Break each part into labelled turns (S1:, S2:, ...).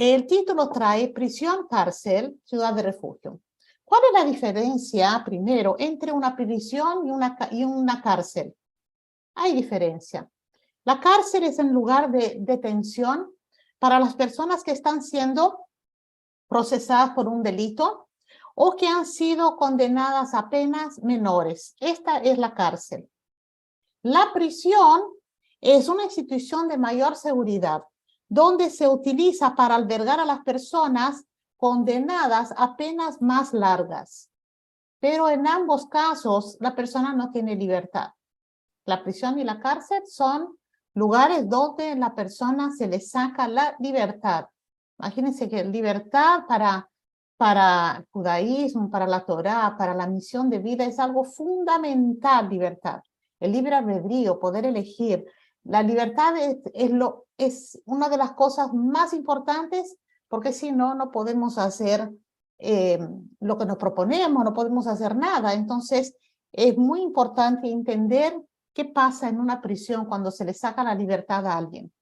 S1: El título trae prisión, cárcel, ciudad de refugio. ¿Cuál es la diferencia, primero, entre una prisión y una cárcel? Hay diferencia. La cárcel es un lugar de detención para las personas que están siendo procesadas por un delito o que han sido condenadas a penas menores. Esta es la cárcel. La prisión es una institución de mayor seguridad, donde se utiliza para albergar a las personas condenadas a penas más largas. Pero en ambos casos, la persona no tiene libertad. La prisión y la cárcel son lugares donde la persona se le saca la libertad. Imagínense que libertad para el judaísmo, para la Torá, para la misión de vida es algo fundamental, libertad. El libre albedrío, poder elegir. La libertad es una de las cosas más importantes porque si no, no podemos hacer lo que nos proponemos, no podemos hacer nada. Entonces, es muy importante entender qué pasa en una prisión cuando se le saca la libertad a alguien.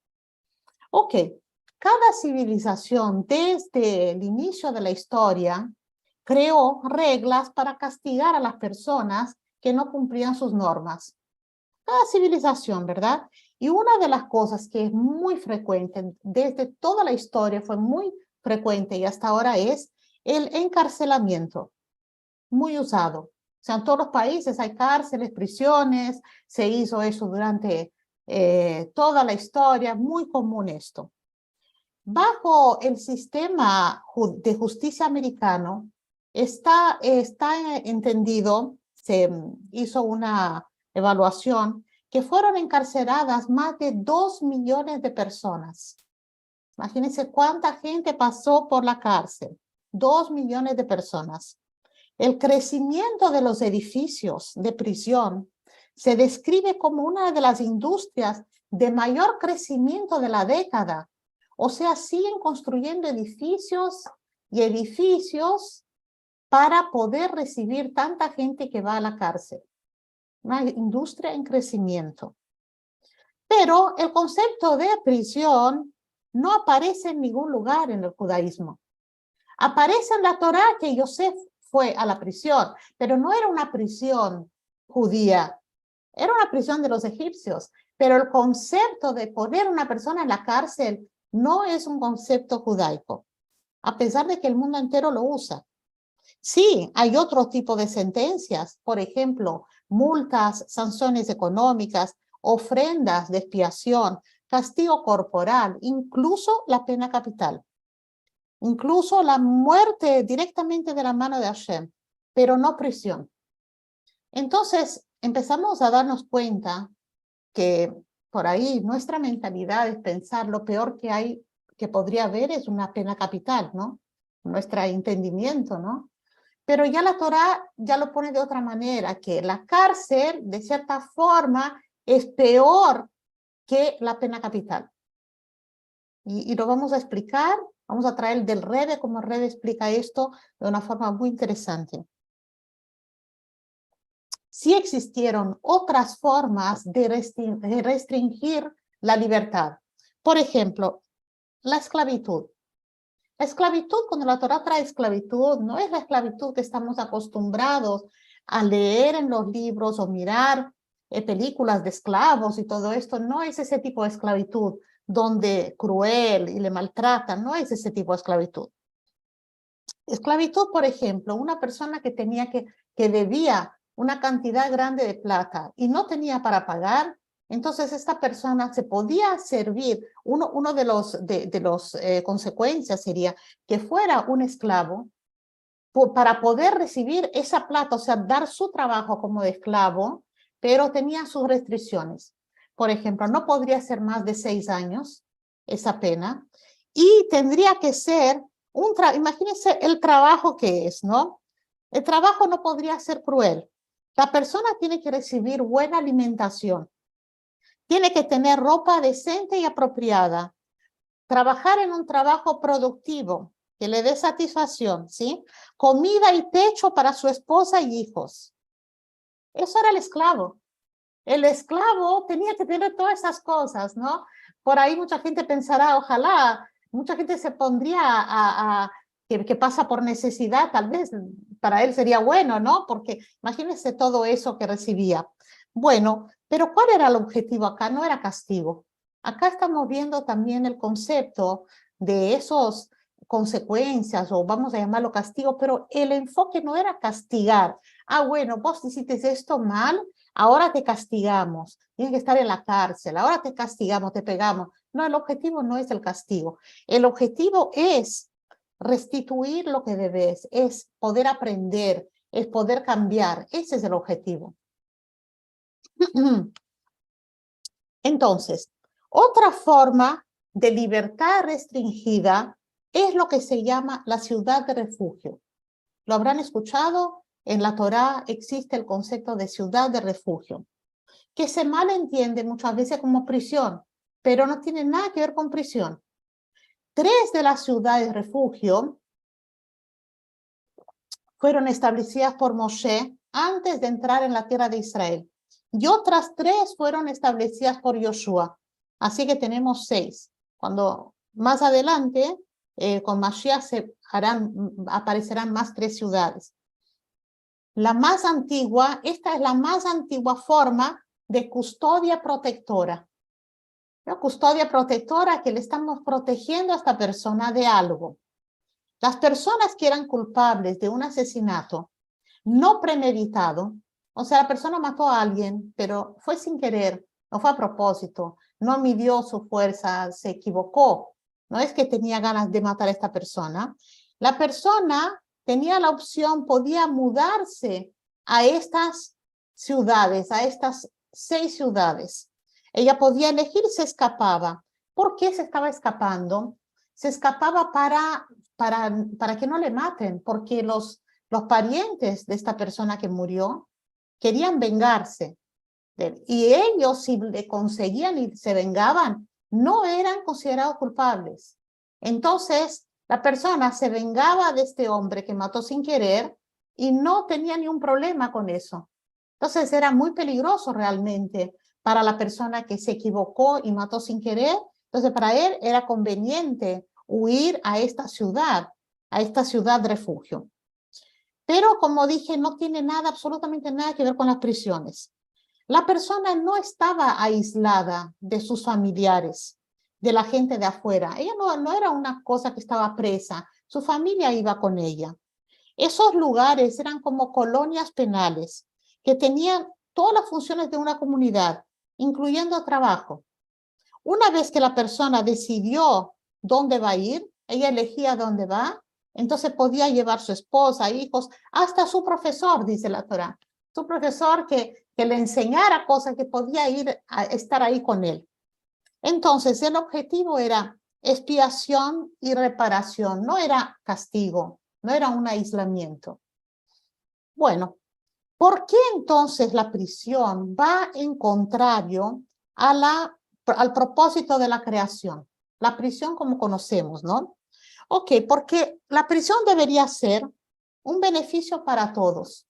S1: Ok, cada civilización desde el inicio de la historia creó reglas para castigar a las personas que no cumplían sus normas. Cada civilización, ¿verdad? Y una de las cosas que es muy frecuente desde toda la historia, fue muy frecuente y hasta ahora es el encarcelamiento, muy usado. O sea, en todos los países hay cárceles, prisiones, se hizo eso durante toda la historia, muy común esto. Bajo el sistema de justicia americano está entendido, se hizo una evaluación, que fueron encarceladas más de 2 millones de personas. Imagínense cuánta gente pasó por la cárcel, 2 millones de personas. El crecimiento de los edificios de prisión se describe como una de las industrias de mayor crecimiento de la década. O sea, siguen construyendo edificios y edificios para poder recibir tanta gente que va a la cárcel. Una industria en crecimiento. Pero el concepto de prisión no aparece en ningún lugar en el judaísmo. Aparece en la Torá que Yosef fue a la prisión, pero no era una prisión judía, era una prisión de los egipcios. Pero el concepto de poner a una persona en la cárcel no es un concepto judaico, a pesar de que el mundo entero lo usa. Sí, hay otro tipo de sentencias, por ejemplo, multas, sanciones económicas, ofrendas de expiación, castigo corporal, incluso la pena capital. Incluso la muerte directamente de la mano de Hashem, pero no prisión. Entonces, empezamos a darnos cuenta que por ahí nuestra mentalidad es pensar lo peor que hay, que podría haber es una pena capital, ¿no? Nuestro entendimiento, ¿no? Pero ya la Torá ya lo pone de otra manera, que la cárcel, de cierta forma, es peor que la pena capital. Y lo vamos a explicar. Vamos a traer del Rebbe, como el Rebbe explica esto de una forma muy interesante. Sí existieron otras formas de restringir la libertad. Por ejemplo, la esclavitud. La esclavitud, cuando la Torá trae esclavitud, no es la esclavitud que estamos acostumbrados a leer en los libros o mirar películas de esclavos y todo esto. No es ese tipo de esclavitud donde cruel y le maltratan, no es ese tipo de esclavitud. Esclavitud, por ejemplo, una persona que debía una cantidad grande de plata y no tenía para pagar, entonces esta persona se podía servir, uno de los consecuencias sería que fuera un esclavo para poder recibir esa plata, o sea, dar su trabajo como de esclavo, pero tenía sus restricciones. Por ejemplo, no podría ser más de 6 años esa pena y tendría que ser imagínense el trabajo que es, ¿no? El trabajo no podría ser cruel. La persona tiene que recibir buena alimentación, tiene que tener ropa decente y apropiada, trabajar en un trabajo productivo que le dé satisfacción, ¿sí? Comida y techo para su esposa y hijos. Eso era el esclavo. El esclavo tenía que tener todas esas cosas, ¿no? Por ahí mucha gente pensará, ojalá Mucha gente se pondría que pasa por necesidad, tal vez para él sería bueno, ¿no? Porque imagínense todo eso que recibía. Bueno, pero ¿cuál era el objetivo acá? No era castigo. Acá estamos viendo también el concepto de esos consecuencias, o vamos a llamarlo castigo, pero el enfoque no era castigar. Ah, bueno, vos hiciste esto mal, ahora te castigamos, tienes que estar en la cárcel, ahora te castigamos, te pegamos. No, el objetivo no es el castigo. El objetivo es restituir lo que debes, es poder aprender, es poder cambiar. Ese es el objetivo. Entonces, otra forma de libertad restringida es lo que se llama la ciudad de refugio. ¿Lo habrán escuchado? En la Torá existe el concepto de ciudad de refugio, que se malentiende muchas veces como prisión, pero no tiene nada que ver con prisión. 3 de las ciudades de refugio fueron establecidas por Moshe antes de entrar en la tierra de Israel, y otras 3 fueron establecidas por Yoshua. Así que tenemos 6. Cuando más adelante, con Mashiach aparecerán más 3 ciudades. La más antigua, esta es la más antigua forma de custodia protectora. La custodia protectora, que le estamos protegiendo a esta persona de algo. Las personas que eran culpables de un asesinato no premeditado, o sea, la persona mató a alguien, pero fue sin querer, no fue a propósito, no midió su fuerza, se equivocó, no es que tenía ganas de matar a esta persona. La persona tenía la opción, podía mudarse a estas ciudades, a estas 6 ciudades. Ella podía elegir, se escapaba. ¿Por qué se estaba escapando? Se escapaba para que no le maten, porque los parientes de esta persona que murió querían vengarse. Y ellos, si le conseguían y se vengaban, no eran considerados culpables. Entonces, la persona se vengaba de este hombre que mató sin querer y no tenía ni un problema con eso. Entonces, era muy peligroso realmente para la persona que se equivocó y mató sin querer. Entonces, para él era conveniente huir a esta ciudad refugio. Pero, como dije, no tiene nada, absolutamente nada que ver con las prisiones. La persona no estaba aislada de sus familiares, de la gente de afuera. Ella no era una cosa que estaba presa, su familia iba con ella. Esos lugares eran como colonias penales que tenían todas las funciones de una comunidad, incluyendo trabajo. Una vez que la persona decidió dónde va a ir, ella elegía dónde va, entonces podía llevar su esposa, hijos, hasta su profesor, dice la Torá. Su profesor que le enseñara cosas, que podía ir a estar ahí con él. Entonces, el objetivo era expiación y reparación, no era castigo, no era un aislamiento. Bueno, ¿por qué entonces la prisión va en contrario al propósito de la creación? La prisión como conocemos, ¿no? Ok, porque la prisión debería ser un beneficio para todos.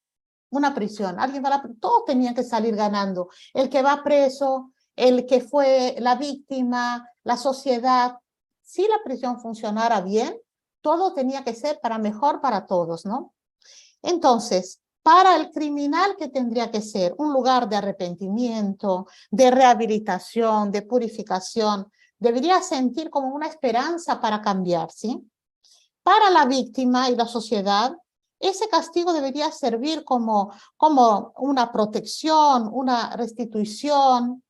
S1: Una prisión, alguien va a todos tenían que salir ganando. El que va preso, el que fue la víctima, la sociedad. Si la prisión funcionara bien, todo tenía que ser para mejor para todos, ¿no? Entonces, para el criminal, ¿qué tendría que ser? Un lugar de arrepentimiento, de rehabilitación, de purificación. Debería sentir como una esperanza para cambiar, ¿sí? Para la víctima y la sociedad, ese castigo debería servir como una protección, una restitución,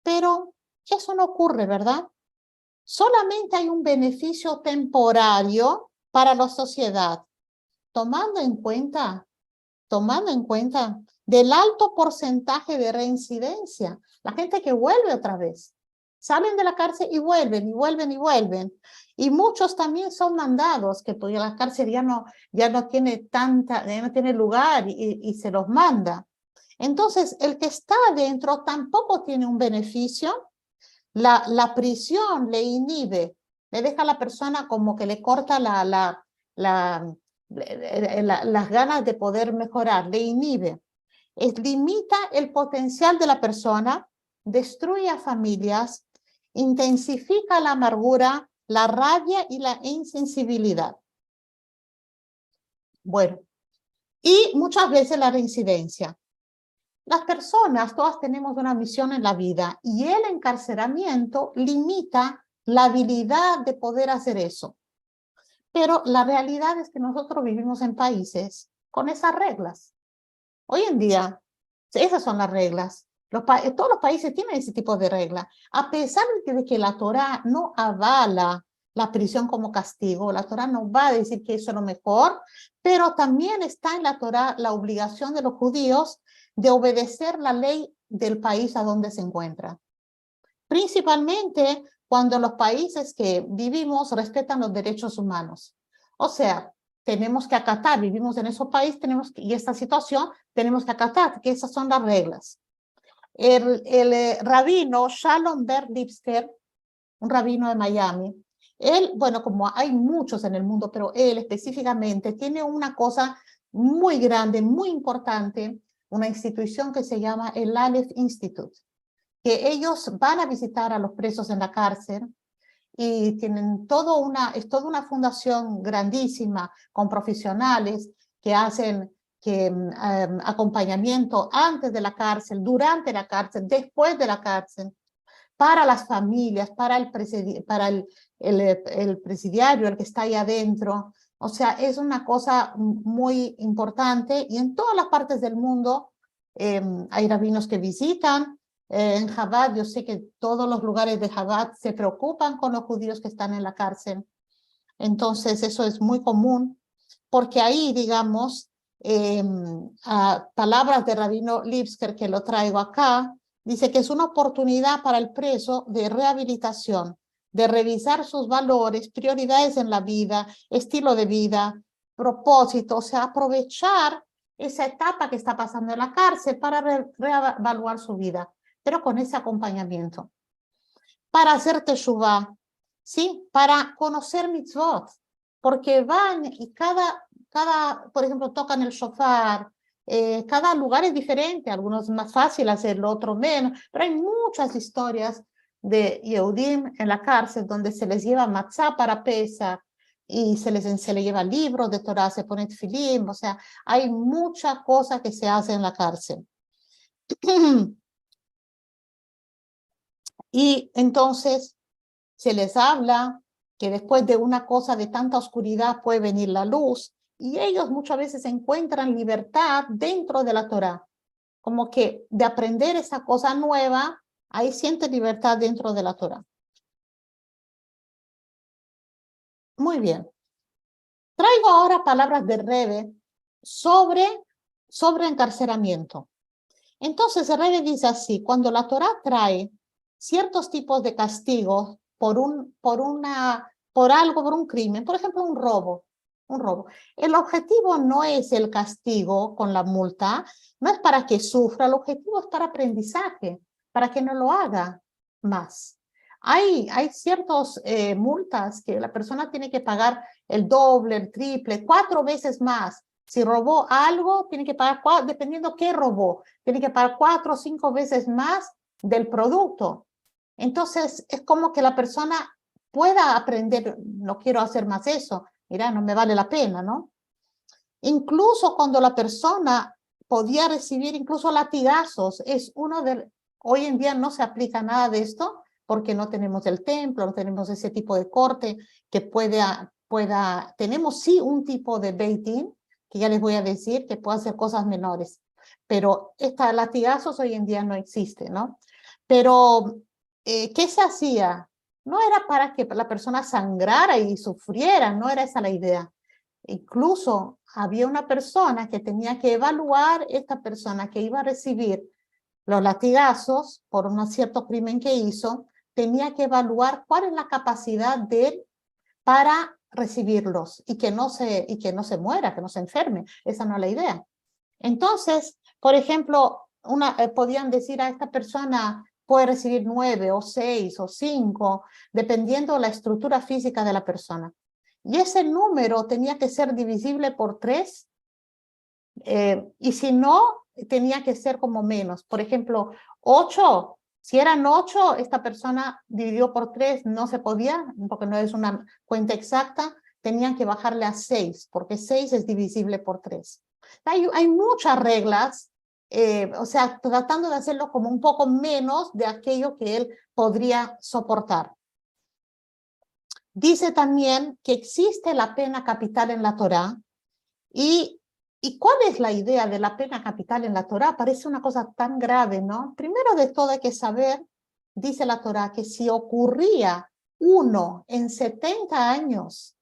S1: pero eso no ocurre, ¿verdad? Solamente hay un beneficio temporario para la sociedad, tomando en cuenta del alto porcentaje de reincidencia, la gente que vuelve otra vez. Salen de la cárcel y vuelven, y vuelven, y vuelven. Y muchos también son mandados, que porque la cárcel ya no tiene lugar y se los manda. Entonces, el que está adentro tampoco tiene un beneficio. La prisión le inhibe, le deja a la persona como que le corta las ganas de poder mejorar, le inhibe. Limita el potencial de la persona, destruye a familias, intensifica la amargura la rabia y la insensibilidad. Bueno, y muchas veces la reincidencia. Las personas, todas tenemos una misión en la vida y el encarcelamiento limita la habilidad de poder hacer eso. Pero la realidad es que nosotros vivimos en países con esas reglas. Hoy en día, esas son las reglas. Todos los países tienen ese tipo de reglas. A pesar de que la Torá no avala la prisión como castigo, la Torá no va a decir que eso es lo mejor, pero también está en la Torá la obligación de los judíos de obedecer la ley del país a donde se encuentra. Principalmente cuando los países que vivimos respetan los derechos humanos. O sea, tenemos que acatar, vivimos en esos países, y esta situación tenemos que acatar, que esas son las reglas. El rabino Shalom Ber Lipsker, un rabino de Miami, él, bueno, como hay muchos en el mundo, pero él específicamente tiene una cosa muy grande, muy importante, una institución que se llama el Aleph Institute, que ellos van a visitar a los presos en la cárcel y tienen es toda una fundación grandísima con profesionales que hacen acompañamiento antes de la cárcel, durante la cárcel, después de la cárcel, para las familias, para el presidiario, el que está ahí adentro. O sea, es una cosa muy importante y en todas las partes del mundo hay rabinos que visitan. En Chabad, yo sé que todos los lugares de Chabad se preocupan con los judíos que están en la cárcel. Entonces, eso es muy común, porque ahí, digamos, palabras de Rabino Lipsker, que lo traigo acá, dice que es una oportunidad para el preso de rehabilitación, de revisar sus valores, prioridades en la vida, estilo de vida, propósito, o sea, aprovechar esa etapa que está pasando en la cárcel para reevaluar su vida, pero con ese acompañamiento. Para hacer teshuvah, ¿sí? Para conocer mitzvot, porque van y por ejemplo, tocan el shofar, cada lugar es diferente, algunos más fácil hacerlo, otros menos, pero hay muchas historias de Yehudim en la cárcel donde se les lleva matzá para Pesach y se les lleva libros de Torah, se pone tefilín, o sea, hay muchas cosas que se hacen en la cárcel. Y entonces se les habla que después de una cosa de tanta oscuridad puede venir la luz, y ellos muchas veces encuentran libertad dentro de la Torá, como que de aprender esa cosa nueva, ahí sienten libertad dentro de la Torá. Muy bien. Traigo ahora palabras de Rebbe sobre encarcelamiento. Entonces el Rebbe dice así: cuando la Torá trae ciertos tipos de castigos por un crimen, por ejemplo, un robo. El objetivo no es el castigo con la multa, no es para que sufra, el objetivo es para aprendizaje, para que no lo haga más. Hay ciertas multas que la persona tiene que pagar el doble, el triple, 4 veces más. Si robó algo, tiene que pagar, dependiendo qué robó, tiene que pagar 4 o 5 veces más del producto. Entonces, es como que la persona pueda aprender, no quiero hacer más eso, mira, no me vale la pena, ¿no? Incluso cuando la persona podía recibir incluso latigazos, hoy en día no se aplica nada de esto, porque no tenemos el templo, no tenemos ese tipo de corte que tenemos sí un tipo de Beit Din, que ya les voy a decir, que puede hacer cosas menores, pero estos latigazos hoy en día no existen, ¿no? Pero, ¿qué se hacía? No era para que la persona sangrara y sufriera, no era esa la idea. Incluso había una persona que tenía que evaluar, esta persona que iba a recibir los latigazos por un cierto crimen que hizo, tenía que evaluar cuál es la capacidad de él para recibirlos y que no se muera, que no se enferme. Esa no es la idea. Entonces, por ejemplo, podían decir a esta persona puede recibir 9 o 6 o 5, dependiendo de la estructura física de la persona. Y ese número tenía que ser divisible por 3, y si no, tenía que ser como menos. Por ejemplo, 8 Si eran 8, esta persona dividió por 3, no se podía, porque no es una cuenta exacta, tenían que bajarle a 6, porque 6 es divisible por 3. Hay muchas reglas, o sea, tratando de hacerlo como un poco menos de aquello que él podría soportar. Dice también que existe la pena capital en la Torá. ¿Y cuál es la idea de la pena capital en la Torá? Parece una cosa tan grave, ¿no? Primero de todo hay que saber, dice la Torá, que si ocurría 1 en 70 años,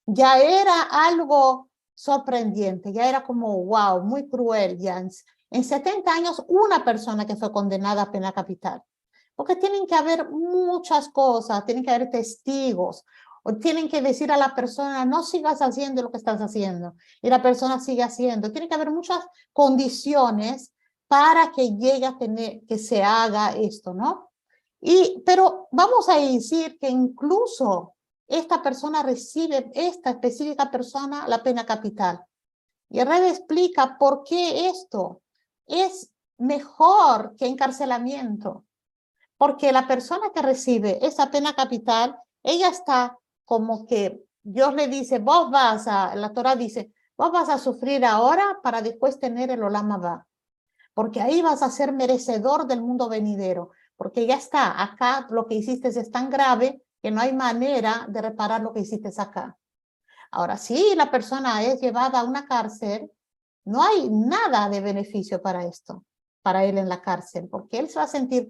S1: ya era algo sorprendente, ya era como, wow, muy cruel. Ya en 70 años, una persona que fue condenada a pena capital. Porque tienen que haber muchas cosas, tienen que haber testigos, o tienen que decir a la persona, no sigas haciendo lo que estás haciendo, y la persona sigue haciendo. Tiene que haber muchas condiciones para que llegue a tener, que se haga esto, ¿no? Pero vamos a decir que incluso esta persona recibe, esta específica persona, la pena capital. Y el rey explica por qué esto es mejor que encarcelamiento. Porque la persona que recibe esa pena capital, ella está como que Dios le dice, la Torah dice, vos vas a sufrir ahora para después tener el Olam Abba. Porque ahí vas a ser merecedor del mundo venidero. Porque ya está, acá lo que hiciste es tan grave que no hay manera de reparar lo que hiciste acá. Ahora, si la persona es llevada a una cárcel, no hay nada de beneficio para esto, para él en la cárcel, porque él se va a sentir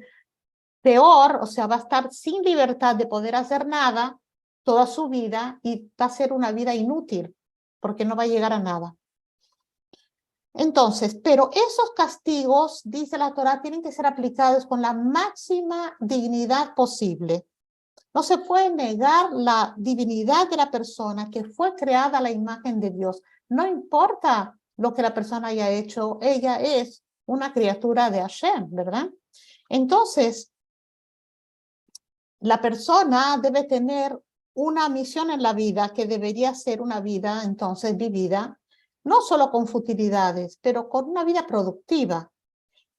S1: peor, o sea, va a estar sin libertad de poder hacer nada toda su vida y va a ser una vida inútil, porque no va a llegar a nada. Entonces, pero esos castigos, dice la Torá, tienen que ser aplicados con la máxima dignidad posible. No se puede negar la divinidad de la persona que fue creada a la imagen de Dios. No importa lo que la persona haya hecho, ella es una criatura de Hashem, ¿verdad? Entonces, la persona debe tener una misión en la vida que debería ser una vida entonces vivida, no solo con futilidades, pero con una vida productiva,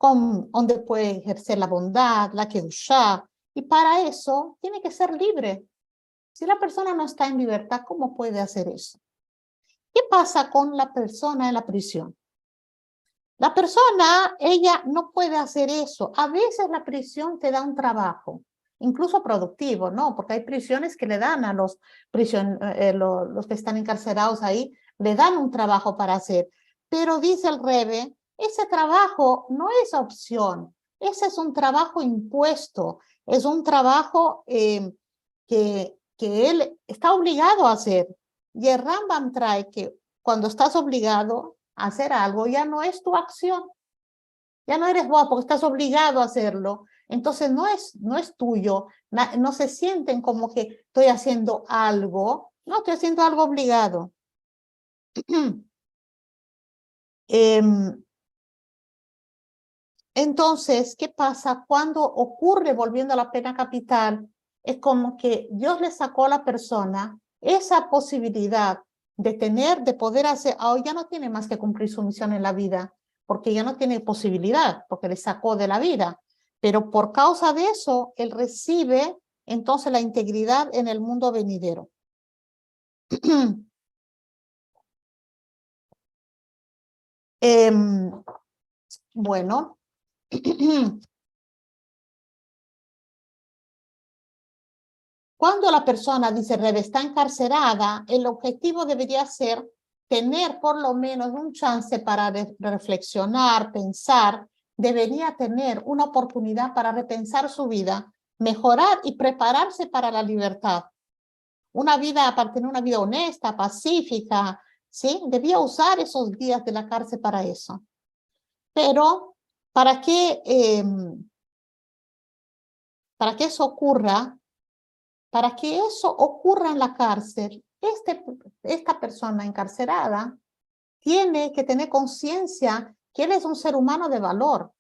S1: donde puede ejercer la bondad, la kedushá, y para eso tiene que ser libre. Si la persona no está en libertad, ¿cómo puede hacer eso? ¿Qué pasa con la persona en la prisión? La persona, ella no puede hacer eso. A veces la prisión te da un trabajo, incluso productivo, ¿no? Porque hay prisiones que le dan a los que están encarcelados ahí, le dan un trabajo para hacer. Pero dice el Rebbe, ese trabajo no es opción, ese es un trabajo impuesto, es un trabajo que él está obligado a hacer. Y el Rambam trae que cuando estás obligado a hacer algo, ya no es tu acción, ya no eres vos porque estás obligado a hacerlo, entonces no es tuyo, no se sienten como que estoy haciendo algo, no, estoy haciendo algo obligado. Entonces, ¿qué pasa? Cuando ocurre, volviendo a la pena capital, es como que Dios le sacó a la persona esa posibilidad de poder hacer, ya no tiene más que cumplir su misión en la vida, porque ya no tiene posibilidad, porque le sacó de la vida. Pero por causa de eso, él recibe entonces la integridad en el mundo venidero. Bueno. Cuando la persona, dice Rebe, está encarcelada, el objetivo debería ser tener por lo menos un chance para reflexionar, pensar, debería tener una oportunidad para repensar su vida, mejorar y prepararse para la libertad. Para tener una vida honesta, pacífica, ¿sí? Debía usar esos días de la cárcel para eso. Pero para que eso ocurra, para que eso ocurra en la cárcel, esta persona encarcelada tiene que tener conciencia que él es un ser humano de valor,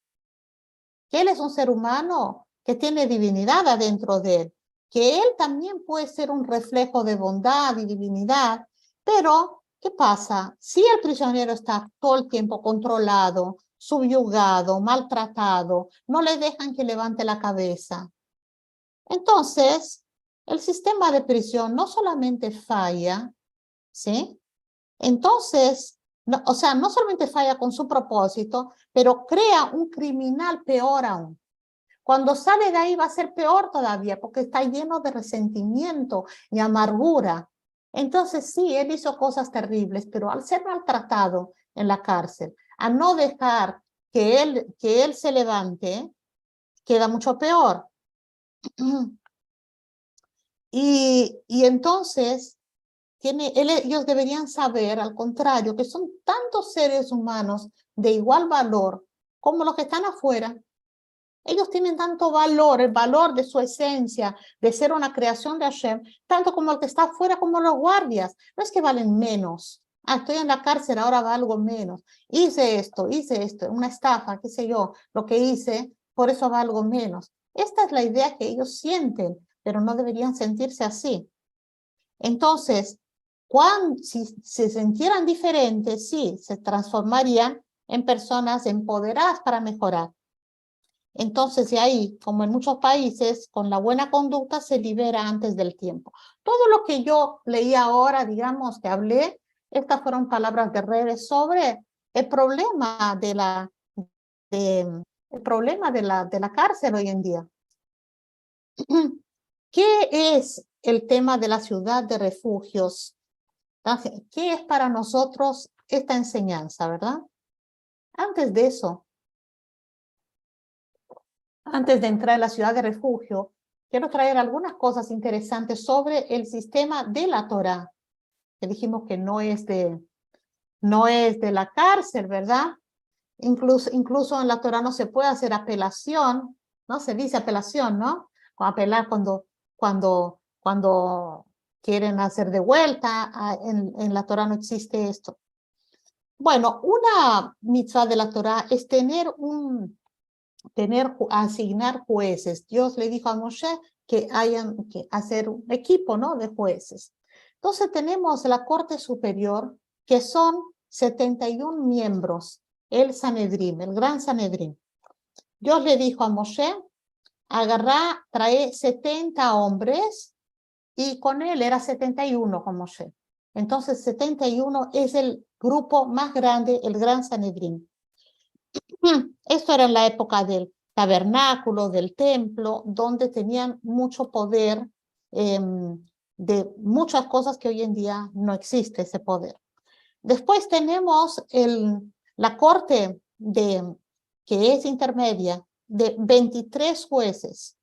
S1: que él es un ser humano que tiene divinidad adentro de él, que él también puede ser un reflejo de bondad y divinidad, pero ¿qué pasa? Si el prisionero está todo el tiempo controlado, subyugado, maltratado, no le dejan que levante la cabeza. Entonces, el sistema de prisión no solamente falla, ¿sí? Entonces, no, o sea, no solamente falla con su propósito, pero crea un criminal peor aún. Cuando sale de ahí va a ser peor todavía, porque está lleno de resentimiento y amargura. Entonces sí, él hizo cosas terribles, pero al ser maltratado en la cárcel, a no dejar que él se levante, queda mucho peor. Y entonces ellos deberían saber, al contrario, que son tantos seres humanos de igual valor como los que están afuera. Ellos tienen tanto valor, el valor de su esencia, de ser una creación de Hashem, tanto como el que está afuera, como los guardias. No es que valen menos. Ah, estoy en la cárcel, ahora valgo menos. Hice esto, una estafa, qué sé yo, lo que hice, por eso valgo menos. Esta es la idea que ellos sienten, pero no deberían sentirse así. Entonces, si se sintieran diferentes, sí, se transformarían en personas empoderadas para mejorar. Entonces, de ahí, como en muchos países, con la buena conducta se libera antes del tiempo. Todo lo que yo leí ahora, digamos, que hablé, estas fueron palabras de redes sobre el problema de la cárcel hoy en día. ¿Qué es el tema de la ciudad de refugios? ¿Qué es para nosotros esta enseñanza, verdad? Antes de eso, antes de entrar a la ciudad de refugio, quiero traer algunas cosas interesantes sobre el sistema de la Torá, que dijimos que no es de la cárcel, ¿verdad? Incluso en la Torá no se puede hacer apelación, ¿no? Se dice apelación, ¿no? Apelar cuando quieren hacer de vuelta, en la Torá no existe esto. Bueno, una mitzvah de la Torá es asignar jueces. Dios le dijo a Moshe que hayan que hacer un equipo, ¿no?, de jueces. Entonces tenemos la Corte Superior, que son 71 miembros, el Sanedrín, el Gran Sanedrín. Dios le dijo a Moshe, trae 70 hombres, y con él era 71 con Moshe. Entonces 71 es el grupo más grande, el Gran Sanedrín. Esto era en la época del tabernáculo, del templo, donde tenían mucho poder de muchas cosas que hoy en día no existe ese poder. Después tenemos la corte que es intermedia, de 23 jueces,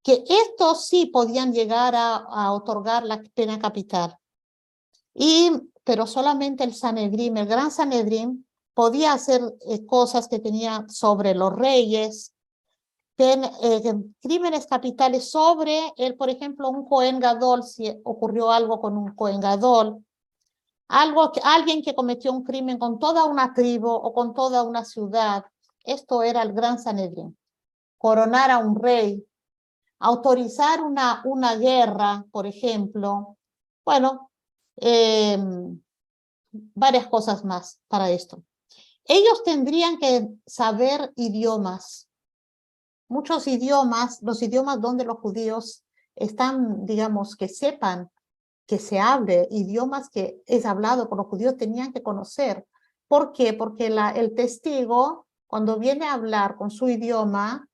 S1: que estos sí podían llegar a otorgar la pena capital. Pero solamente el Sanedrín, el Gran Sanedrín, podía hacer cosas que tenía sobre los reyes, crímenes capitales sobre por ejemplo, un Cohen Gadol, si ocurrió algo con un Cohen Gadol, alguien que cometió un crimen con toda una tribu o con toda una ciudad. Esto era el Gran Sanedrín. Coronar a un rey, autorizar una guerra, por ejemplo. Bueno, varias cosas más para esto. Ellos tendrían que saber idiomas, muchos idiomas, los idiomas donde los judíos están, digamos, que sepan que se hable, idiomas que es hablado por los judíos tenían que conocer. ¿Por qué? Porque el testigo, cuando viene a hablar con su idioma,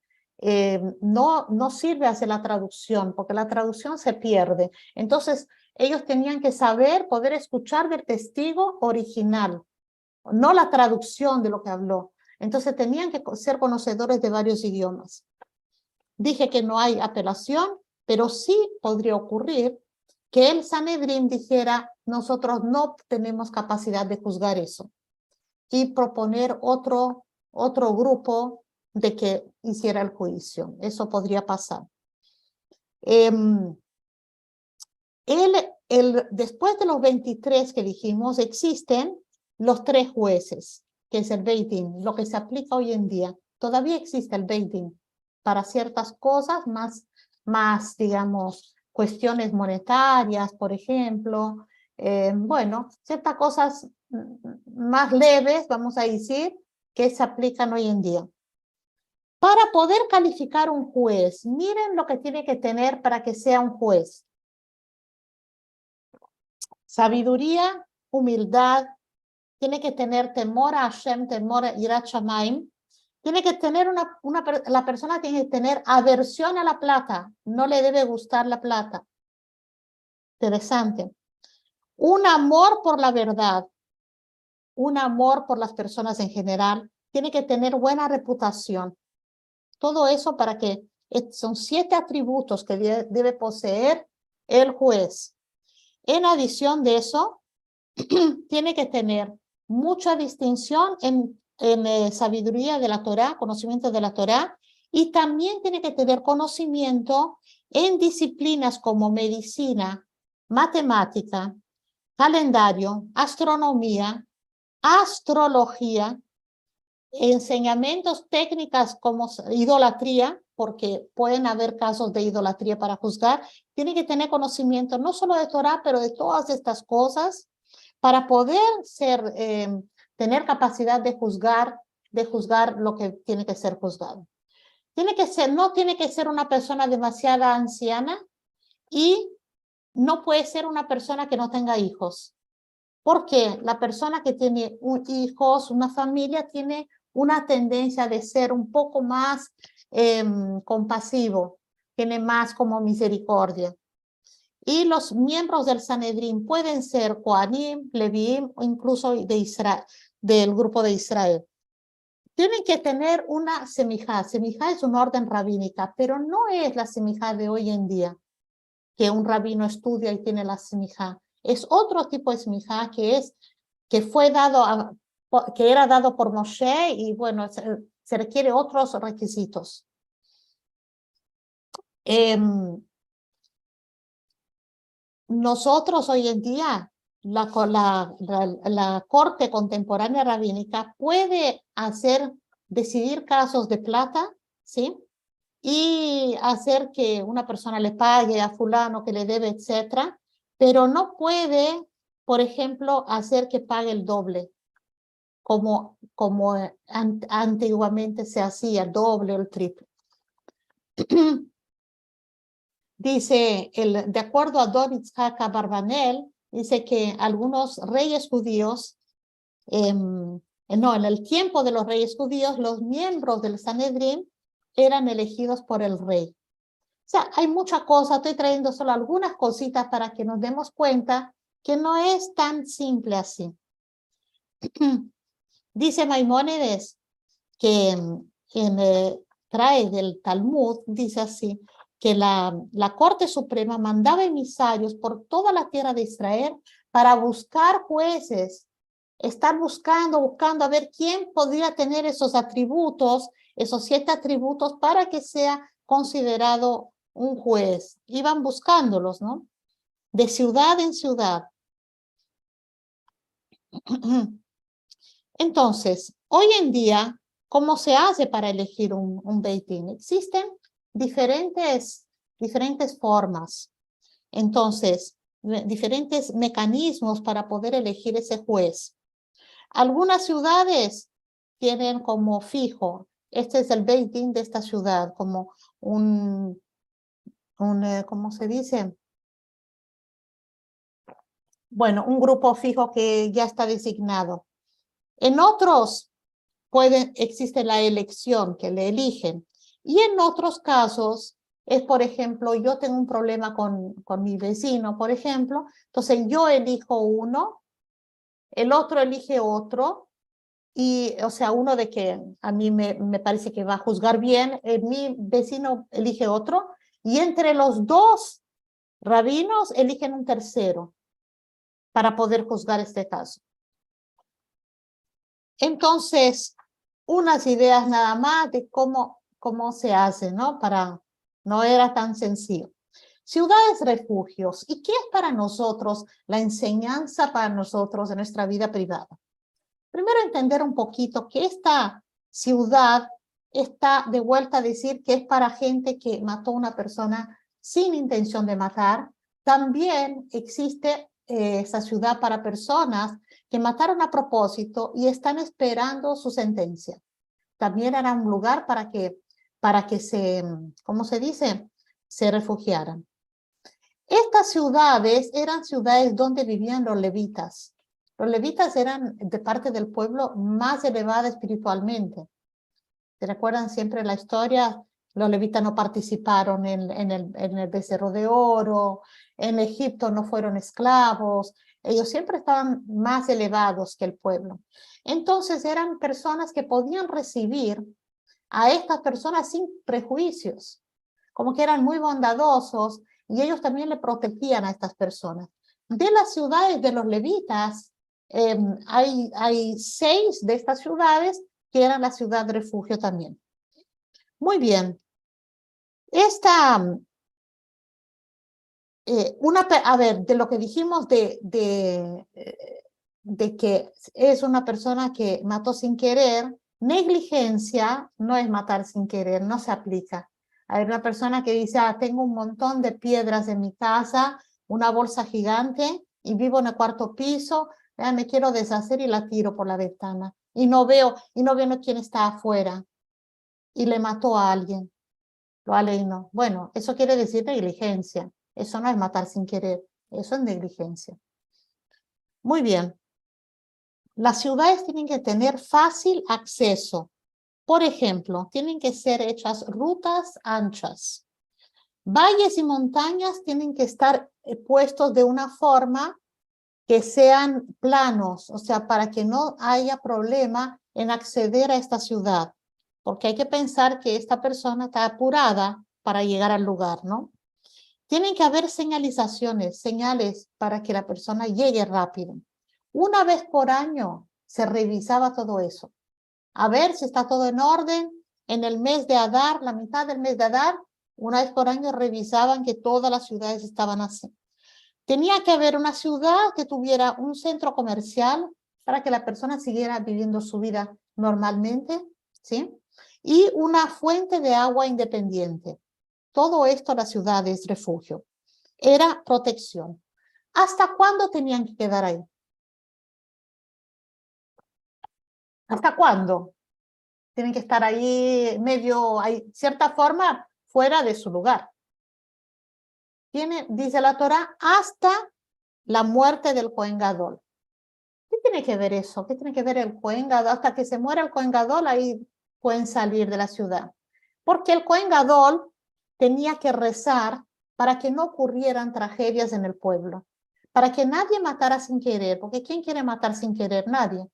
S1: no sirve hacer la traducción, porque la traducción se pierde. Entonces, ellos tenían que saber, poder escuchar del testigo original, no la traducción de lo que habló. Entonces tenían que ser conocedores de varios idiomas. Dije que no hay apelación, pero sí podría ocurrir que el Sanedrín dijera, nosotros no tenemos capacidad de juzgar eso, y proponer otro grupo de que hiciera el juicio. Eso podría pasar. Después de los 23 que dijimos, existen los 3 jueces, que es el Beit Din, lo que se aplica hoy en día. Todavía existe el Beit Din para ciertas cosas más, digamos, cuestiones monetarias, por ejemplo. Bueno, ciertas cosas más leves, vamos a decir, que se aplican hoy en día. Para poder calificar un juez, miren lo que tiene que tener para que sea un juez. Sabiduría, humildad, tiene que tener temor a Hashem, temor a Yirat Shamayim. Tiene que tener la persona tiene que tener aversión a la plata, no le debe gustar la plata. Interesante. Un amor por la verdad, un amor por las personas en general, tiene que tener buena reputación. Todo eso para que son 7 atributos que debe poseer el juez. En adición de eso, tiene que tener mucha distinción en sabiduría de la Torá, conocimiento de la Torá, y también tiene que tener conocimiento en disciplinas como medicina, matemática, calendario, astronomía, astrología, enseñamientos técnicas como idolatría, porque pueden haber casos de idolatría para juzgar. Tiene que tener conocimiento no solo de Torá, pero de todas estas cosas para poder tener capacidad de juzgar lo que tiene que ser juzgado. No tiene que ser una persona demasiado anciana y no puede ser una persona que no tenga hijos. Porque la persona que tiene hijos, una familia, tiene una tendencia de ser un poco más compasivo, tiene más como misericordia. Y los miembros del Sanedrín pueden ser Kohanim, Leviim o incluso del grupo de Israel. Tienen que tener una semijá. Semijá es una orden rabínica, pero no es la semijá de hoy en día, que un rabino estudia y tiene la semijá. Es otro tipo de semijá que era dado por Moshe y bueno, se requiere otros requisitos. Nosotros hoy en día, la corte contemporánea rabínica puede decidir casos de plata, ¿sí? Y hacer que una persona le pague a fulano que le debe, etcétera, pero no puede, por ejemplo, hacer que pague el doble, como antiguamente se hacía, el doble o el triple. Dice, de acuerdo a Dov Yitzhak Abarbanel, dice que algunos reyes judíos, en el tiempo de los reyes judíos, los miembros del Sanedrín eran elegidos por el rey. O sea, hay mucha cosa, estoy trayendo solo algunas cositas para que nos demos cuenta que no es tan simple así. Dice Maimónides que trae del Talmud, dice así, que la Corte Suprema mandaba emisarios por toda la tierra de Israel para buscar jueces, estar buscando a ver quién podría tener esos atributos, esos 7 atributos para que sea considerado un juez. Iban buscándolos, ¿no? De ciudad en ciudad. Entonces, hoy en día, ¿cómo se hace para elegir un Beit Din? Existen diferentes formas. Entonces, diferentes mecanismos para poder elegir ese juez. Algunas ciudades tienen como fijo, este es el Beit Din de esta ciudad, como ¿cómo se dice? Bueno, un grupo fijo que ya está designado. En otros existe la elección, que le eligen. Y en otros casos es, por ejemplo, yo tengo un problema con mi vecino, por ejemplo, entonces yo elijo uno, el otro elige otro, y, o sea, uno de que a mí me parece que va a juzgar bien, mi vecino elige otro, y entre los 2 rabinos eligen un tercero para poder juzgar este caso. Entonces, unas ideas nada más de cómo se hace, ¿no? No era tan sencillo. Ciudades refugios. ¿Y qué es para nosotros la enseñanza para nosotros en nuestra vida privada? Primero entender un poquito que esta ciudad está de vuelta a decir que es para gente que mató a una persona sin intención de matar. También existe esa ciudad para personas que mataron a propósito y están esperando su sentencia. También era un lugar para que se, ¿cómo se dice? Se refugiaran. Estas ciudades eran ciudades donde vivían los levitas. Los levitas eran de parte del pueblo más elevada espiritualmente. ¿Se recuerdan siempre la historia? Los levitas no participaron en el becerro de oro, en Egipto no fueron esclavos, ellos siempre estaban más elevados que el pueblo. Entonces eran personas que podían recibir a estas personas sin prejuicios, como que eran muy bondadosos y ellos también le protegían a estas personas. De las ciudades de los levitas, hay 6 de estas ciudades que eran la ciudad de refugio también. Muy bien. A ver, de lo que dijimos de que es una persona que mató sin querer, negligencia no es matar sin querer, no se aplica. Hay una persona que dice, tengo un montón de piedras en mi casa, una bolsa gigante y vivo en el 4º piso, me quiero deshacer y la tiro por la ventana. Y no veo quién está afuera. Y le mató a alguien. Lo no. Bueno, eso quiere decir negligencia. Eso no es matar sin querer. Eso es negligencia. Muy bien. Las ciudades tienen que tener fácil acceso. Por ejemplo, tienen que ser hechas rutas anchas. Valles y montañas tienen que estar puestos de una forma que sean planos, o sea, para que no haya problema en acceder a esta ciudad, porque hay que pensar que esta persona está apurada para llegar al lugar, ¿no? Tienen que haber señales para que la persona llegue rápido. Una vez por año se revisaba todo eso, a ver si está todo en orden. En el mes de Adar, la mitad del mes de Adar, una vez por año revisaban que todas las ciudades estaban así. Tenía que haber una ciudad que tuviera un centro comercial para que la persona siguiera viviendo su vida normalmente, ¿sí? Y una fuente de agua independiente. Todo esto la ciudad es refugio. Era protección. ¿Hasta cuándo tenían que quedar ahí? ¿Hasta cuándo? Tienen que estar ahí cierta forma, fuera de su lugar. Dice la Torá, hasta la muerte del Cohen Gadol. ¿Qué tiene que ver eso? ¿Qué tiene que ver el Cohen Gadol? Hasta que se muera el Cohen Gadol, ahí pueden salir de la ciudad. Porque el Cohen Gadol tenía que rezar para que no ocurrieran tragedias en el pueblo, para que nadie matara sin querer, porque ¿quién quiere matar sin querer? Nadie.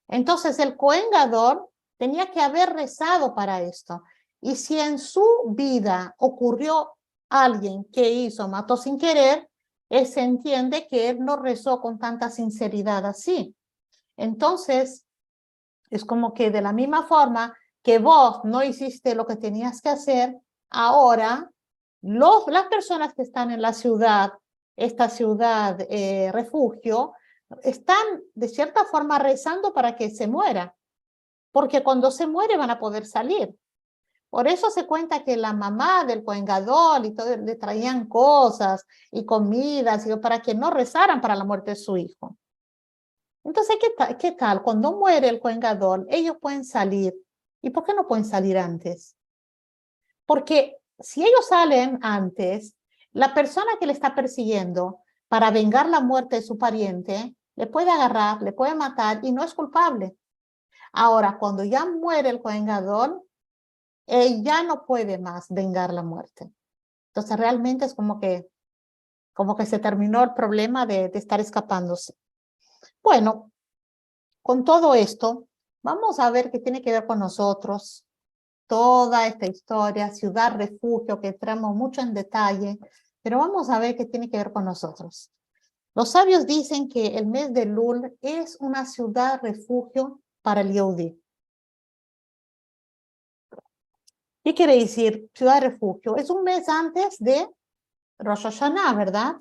S1: Entonces el Cohen Gadol tenía que haber rezado para esto. Y si en su vida ocurrió alguien que mató sin querer, se entiende que él no rezó con tanta sinceridad así. Entonces, es como que de la misma forma que vos no hiciste lo que tenías que hacer, ahora las personas que están en la ciudad, esta ciudad refugio, están de cierta forma rezando para que se muera, porque cuando se muere van a poder salir. Por eso se cuenta que la mamá del Cohen Gadol y todo le traían cosas y comidas para que no rezaran para la muerte de su hijo. Entonces, ¿qué tal? Cuando muere el Cohen Gadol, ellos pueden salir. ¿Y por qué no pueden salir antes? Porque si ellos salen antes, la persona que le está persiguiendo para vengar la muerte de su pariente, le puede agarrar, le puede matar y no es culpable. Ahora, cuando ya muere el Cohen Gadol, él ya no puede más vengar la muerte. Entonces realmente es como que se terminó el problema de estar escapándose. Bueno, con todo esto, vamos a ver qué tiene que ver con nosotros. Toda esta historia, ciudad refugio, que entramos mucho en detalle, pero vamos a ver qué tiene que ver con nosotros. Los sabios dicen que el mes de Elul es una ciudad refugio para el Yehudí. ¿Qué quiere decir ciudad refugio? Es un mes antes de Rosh Hashanah, ¿verdad?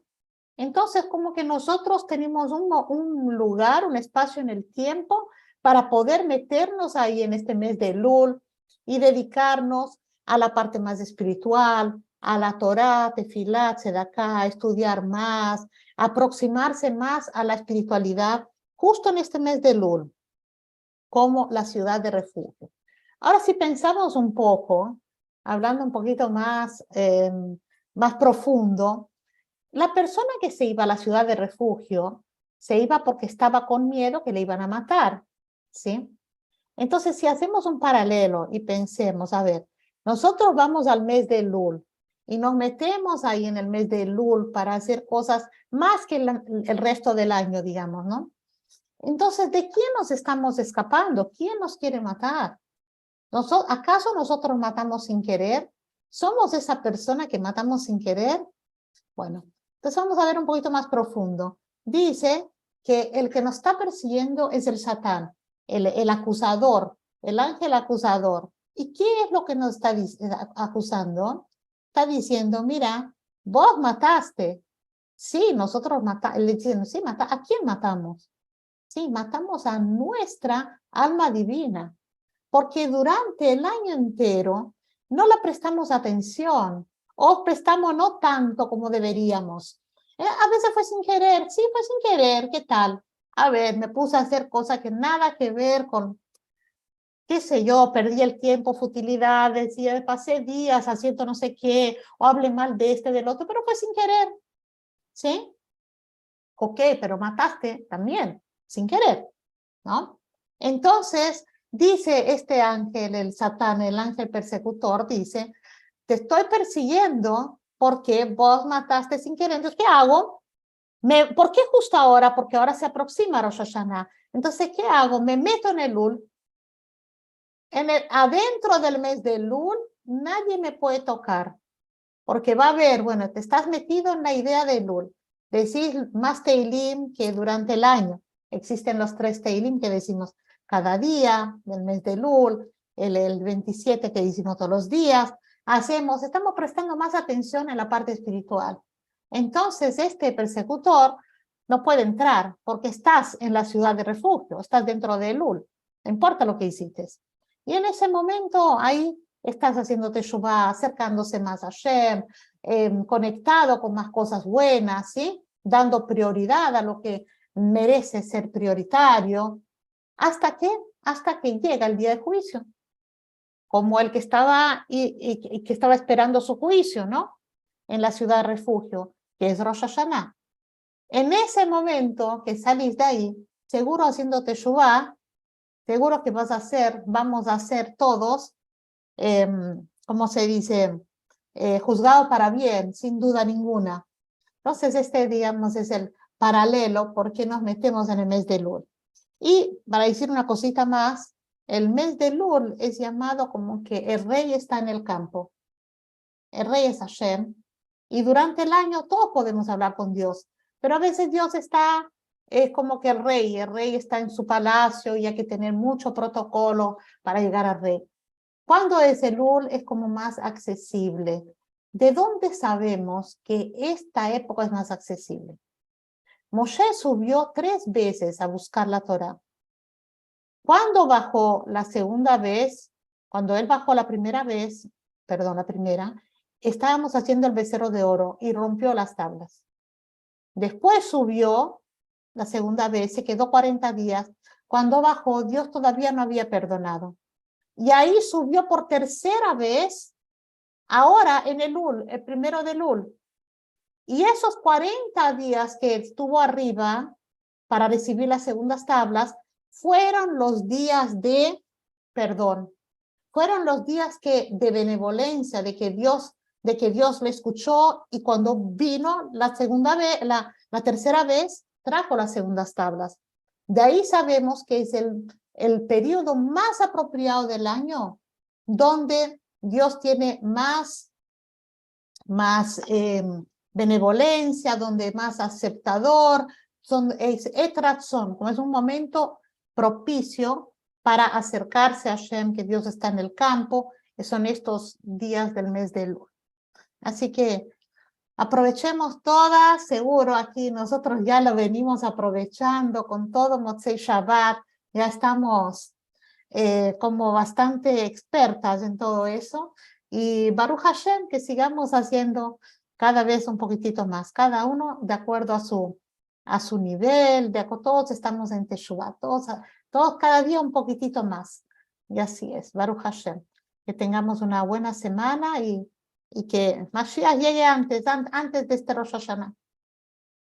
S1: Entonces, como que nosotros tenemos un lugar, un espacio en el tiempo para poder meternos ahí en este mes de Elul y dedicarnos a la parte más espiritual, a la Torá, Tefilá, Tzedaká, a estudiar más, aproximarse más a la espiritualidad justo en este mes de Elul, como la ciudad de refugio. Ahora, si pensamos un poco, hablando un poquito más, más profundo, la persona que se iba a la ciudad de refugio se iba porque estaba con miedo que le iban a matar, ¿sí? Entonces, si hacemos un paralelo y pensemos, a ver, nosotros vamos al mes de Elul y nos metemos ahí en el mes de Elul para hacer cosas más que el resto del año, digamos, ¿no? Entonces, ¿de quién nos estamos escapando? ¿Quién nos quiere matar? ¿Acaso nosotros matamos sin querer? ¿Somos esa persona que matamos sin querer? Bueno, entonces vamos a ver un poquito más profundo. Dice que el que nos está persiguiendo es el Satán, el acusador, el ángel acusador. ¿Y qué es lo que nos está acusando? Está diciendo, mira, vos mataste. Sí, nosotros matamos. Le dicen, sí, ¿a quién matamos? Sí, matamos a nuestra alma divina, porque durante el año entero no la prestamos atención o prestamos no tanto como deberíamos. A veces fue sin querer, sí, fue sin querer, ¿qué tal? A ver, me puse a hacer cosas que nada que ver con, qué sé yo, perdí el tiempo, futilidades, y pasé días haciendo no sé qué, o hablé mal de este, del otro, pero fue sin querer, ¿sí? Ok, pero mataste también, sin querer, ¿no? Entonces, dice este ángel, el Satán, el ángel persecutor, dice, te estoy persiguiendo porque vos mataste sin querer. Entonces, ¿qué hago? ¿Por qué justo ahora? Porque ahora se aproxima Rosh Hashanah. Entonces, ¿qué hago? Me meto en el Elul. Adentro del mes de Elul, nadie me puede tocar. Porque va a haber, bueno, te estás metido en la idea de Elul. Decís más Teilim que durante el año. Existen los 3 Teilim que decimos cada día, del mes de Elul, el 27 que decimos todos los días. Estamos prestando más atención en la parte espiritual. Entonces, este persecutor no puede entrar porque estás en la ciudad de refugio, estás dentro de Elul, no importa lo que hiciste. Y en ese momento, ahí estás haciendo teshuvá, acercándose más a Hashem, conectado con más cosas buenas, ¿sí? Dando prioridad a lo que merece ser prioritario, hasta que llega el día de juicio, como el que estaba, y que estaba esperando su juicio, ¿no? En la ciudad de refugio, que es Rosh Hashanah. En ese momento que salís de ahí, seguro haciendo teshuvá, seguro que vamos a hacer todos, ¿cómo se dice? Juzgado para bien, sin duda ninguna. Entonces, digamos, es el paralelo porque nos metemos en el mes de Elul. Y para decir una cosita más, el mes de Elul es llamado como que el rey está en el campo. El rey es Hashem. Y durante el año todos podemos hablar con Dios. Pero a veces Dios está como que el rey está en su palacio y hay que tener mucho protocolo para llegar al rey. Cuando es Elul es como más accesible. ¿De dónde sabemos que esta época es más accesible? Moshe subió 3 veces a buscar la Torá. Cuando bajó la segunda vez, cuando él bajó la primera, estábamos haciendo el becerro de oro y rompió las tablas. Después subió la segunda vez, se quedó 40 días. Cuando bajó, Dios todavía no había perdonado. Y ahí subió por tercera vez, ahora en Elul, el primero de Elul. Y esos 40 días que estuvo arriba para recibir las segundas tablas fueron los días de perdón. Fueron los días de benevolencia, de que Dios le escuchó, y cuando vino la segunda vez, la tercera vez, trajo las segundas tablas. De ahí sabemos que es el periodo más apropiado del año, donde Dios tiene más benevolencia, donde más aceptador, como es un momento propicio para acercarse a Hashem, que Dios está en el campo, que son estos días del mes de Elul. Así que aprovechemos todas, seguro aquí nosotros ya lo venimos aprovechando con todo Motzei Shabbat, ya estamos como bastante expertas en todo eso, y Baruch Hashem, que sigamos haciendo cada vez un poquitito más, cada uno de acuerdo a su a su nivel, todos estamos en Teshuvah, todos cada día un poquitito más. Y así es, Baruch Hashem. Que tengamos una buena semana y que Mashiach llegue antes de este Rosh Hashanah.